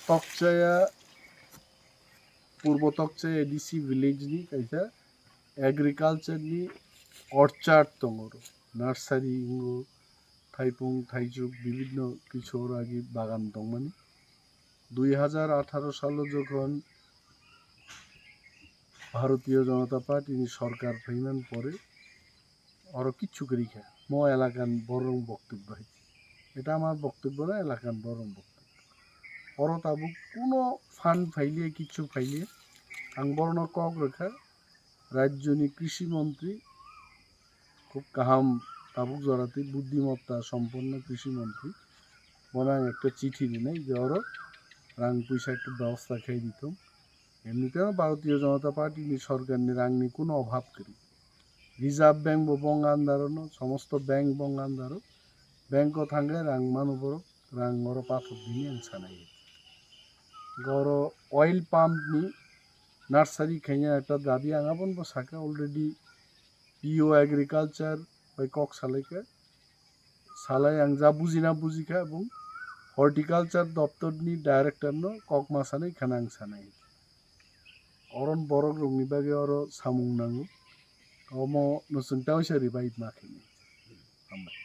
तकचाया पूर्व तकचाया ADC village नि कैसा एग्रीकल्चर नि अर्चार्ड दंगरो नार्सारी इंगो थाइपुं थाइजुग विभिन्न किशोर आगे बागान दंमोन 2018 साल যখন ভারতীয় জনতা পার্টি সরকার ফাইনান পরে আরো কিছু করি খায় মো এলাকান বরং বক্তব্য হয়েছে এটা আমার বক্তব্য না এলাকান বরং বক্তব্য পরো তাবু কোনো ফান্ড ফাইলিয়ে কিছু ফাইলিয়ে আং বর্ণ কক রেখা রাজ্যনি কৃষি মন্ত্রী খুব কাহাম তাবুক জড়াতে বুদ্ধিমত্তা সম্পন্ন কৃষি মন্ত্রী বনাং একটা চিঠি দিনে যে ওর রাং পয়সা একটা ব্যবস্থা খাই দিত এমনিতেও ভারতীয় জনতা পার্টি সরকার রাংনি কোনো অভাব করি রিজার্ভ ব্যাংক বঙ্গান্দারণ সমস্ত ব্যাংক বঙ্গান্দারো ব্যাংক থাঙ্গে রাং মানুবর রাং ওর পাথর দিনে ছানাই গর অয়েল পাম্প নি নার্সারি খাইয়া একটা দাবি আঙাবন বা সাকা অলরেডি পিও এগ্রিকালচার বাই কক সালাইকে সালাই আং যা বুঝি না বুঝিখা এবং হর্টিকালচার দপ্তরনি ডাইরেক্টর ন কক মাসানাই খানাং সানাই অরণ বড় রংনি বাগে অর সামুং নাঙ্গু অম নসুংটাও সারি বাইট মাখিনি আমরা